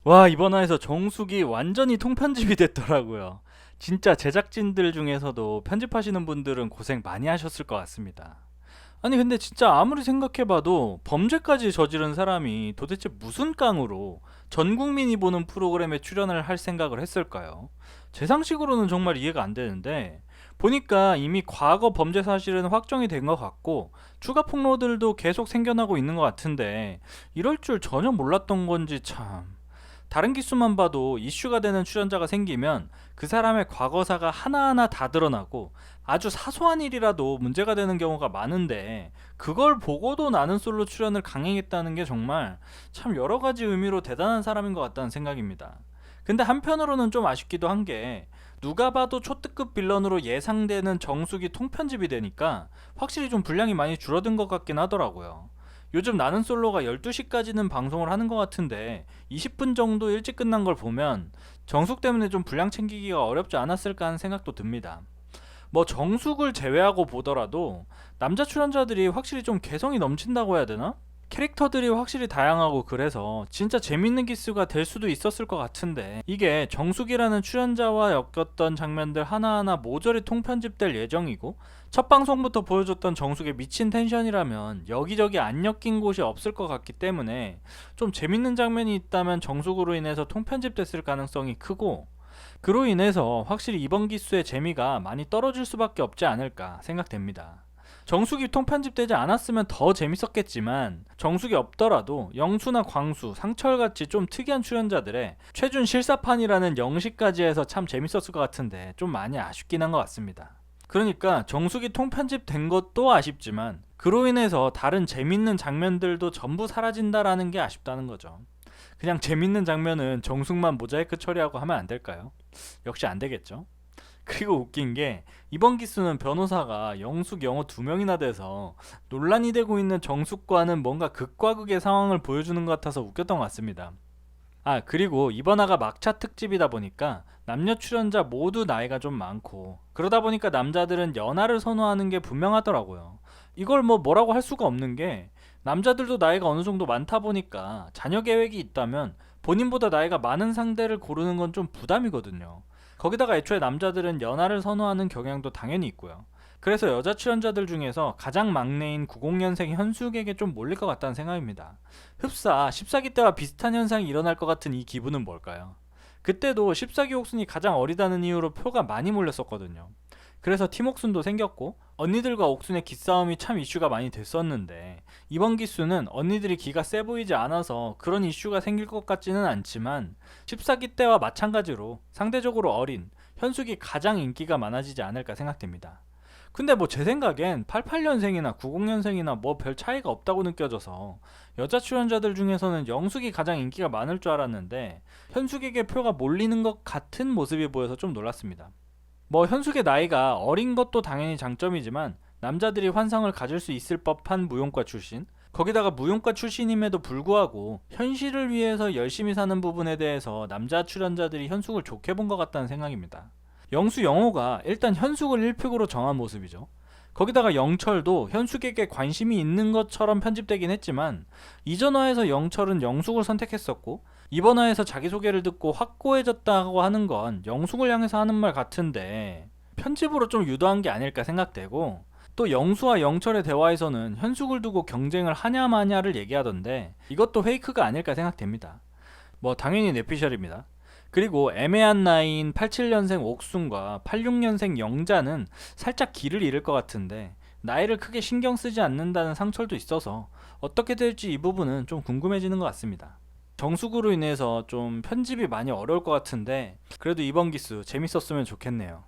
와, 이번 화에서 정숙이 완전히 통편집이 됐더라고요. 진짜 제작진들 중에서도 편집하시는 분들은 고생 많이 하셨을 것 같습니다. 아니 근데 진짜 아무리 생각해봐도 범죄까지 저지른 사람이 도대체 무슨 깡으로 전 국민이 보는 프로그램에 출연을 할 생각을 했을까요? 제 상식으로는 정말 이해가 안 되는데 보니까 이미 과거 범죄 사실은 확정이 된 것 같고 추가 폭로들도 계속 생겨나고 있는 것 같은데 이럴 줄 전혀 몰랐던 건지 참. 다른 기수만 봐도 이슈가 되는 출연자가 생기면 그 사람의 과거사가 하나하나 다 드러나고 아주 사소한 일이라도 문제가 되는 경우가 많은데 그걸 보고도 나는 솔로 출연을 강행했다는 게 정말 참 여러 가지 의미로 대단한 사람인 것 같다는 생각입니다. 근데 한편으로는 좀 아쉽기도 한 게 누가 봐도 초특급 빌런으로 예상되는 정숙이 통편집이 되니까 확실히 좀 분량이 많이 줄어든 것 같긴 하더라고요. 요즘 나는 솔로가 12시까지는 방송을 하는 것 같은데 20분 정도 일찍 끝난 걸 보면 정숙 때문에 좀 분량 챙기기가 어렵지 않았을까 하는 생각도 듭니다. 뭐 정숙을 제외하고 보더라도 남자 출연자들이 확실히 좀 개성이 넘친다고 해야 되나? 캐릭터들이 확실히 다양하고 그래서 진짜 재밌는 기스가 될 수도 있었을 것 같은데 이게 정숙이라는 출연자와 엮였던 장면들 하나하나 모조리 통편집될 예정이고 첫 방송부터 보여줬던 정숙의 미친 텐션이라면 여기저기 안 엮인 곳이 없을 것 같기 때문에 좀 재밌는 장면이 있다면 정숙으로 인해서 통편집됐을 가능성이 크고 그로 인해서 확실히 이번 기수의 재미가 많이 떨어질 수밖에 없지 않을까 생각됩니다. 정수기 통편집되지 않았으면 더 재밌었겠지만 정수기 없더라도 영수나 광수, 상철같이 좀 특이한 출연자들의 최준 실사판이라는 영식까지 해서 참 재밌었을 것 같은데 좀 많이 아쉽긴 한 것 같습니다. 그러니까 정수기 통편집된 것도 아쉽지만 그로 인해서 다른 재밌는 장면들도 전부 사라진다라는 게 아쉽다는 거죠. 그냥 재밌는 장면은 정숙만 모자이크 처리하고 하면 안 될까요? 역시 안 되겠죠. 그리고 웃긴 게 이번 기수는 변호사가 영숙, 영호 두 명이나 돼서 논란이 되고 있는 정숙과는 뭔가 극과 극의 상황을 보여주는 것 같아서 웃겼던 것 같습니다. 아, 그리고 이번 화가 막차 특집이다 보니까 남녀 출연자 모두 나이가 좀 많고 그러다 보니까 남자들은 연하를 선호하는 게 분명하더라고요. 이걸 뭐라고 할 수가 없는 게 남자들도 나이가 어느 정도 많다 보니까 자녀 계획이 있다면 본인보다 나이가 많은 상대를 고르는 건 좀 부담이거든요. 거기다가 애초에 남자들은 연하를 선호하는 경향도 당연히 있고요. 그래서 여자 출연자들 중에서 가장 막내인 90년생 현숙에게 좀 몰릴 것 같다는 생각입니다. 흡사 14기 때와 비슷한 현상이 일어날 것 같은 이 기분은 뭘까요? 그때도 14기 옥순이 가장 어리다는 이유로 표가 많이 몰렸었거든요. 그래서 팀옥순도 생겼고 언니들과 옥순의 기싸움이 참 이슈가 많이 됐었는데 이번 기수는 언니들이 기가 세 보이지 않아서 그런 이슈가 생길 것 같지는 않지만 14기 때와 마찬가지로 상대적으로 어린 현숙이 가장 인기가 많아지지 않을까 생각됩니다. 근데 뭐 제 생각엔 88년생이나 90년생이나 뭐 별 차이가 없다고 느껴져서 여자 출연자들 중에서는 영숙이 가장 인기가 많을 줄 알았는데 현숙에게 표가 몰리는 것 같은 모습이 보여서 좀 놀랐습니다. 뭐 현숙의 나이가 어린 것도 당연히 장점이지만 남자들이 환상을 가질 수 있을 법한 무용과 출신, 거기다가 무용과 출신임에도 불구하고 현실을 위해서 열심히 사는 부분에 대해서 남자 출연자들이 현숙을 좋게 본 것 같다는 생각입니다. 영수 영호가 일단 현숙을 1픽으로 정한 모습이죠. 거기다가 영철도 현숙에게 관심이 있는 것처럼 편집되긴 했지만 이전 화에서 영철은 영숙을 선택했었고 이번 화에서 자기소개를 듣고 확고해졌다고 하는 건 영숙을 향해서 하는 말 같은데 편집으로 좀 유도한 게 아닐까 생각되고 또 영수와 영철의 대화에서는 현숙을 두고 경쟁을 하냐 마냐를 얘기하던데 이것도 페이크가 아닐까 생각됩니다. 뭐 당연히 뇌피셜입니다. 그리고 애매한 나이인 87년생 옥순과 86년생 영자는 살짝 길을 잃을 것 같은데 나이를 크게 신경 쓰지 않는다는 상철도 있어서 어떻게 될지 이 부분은 좀 궁금해지는 것 같습니다. 정숙으로 인해서 좀 편집이 많이 어려울 것 같은데 그래도 이번 기수 재밌었으면 좋겠네요.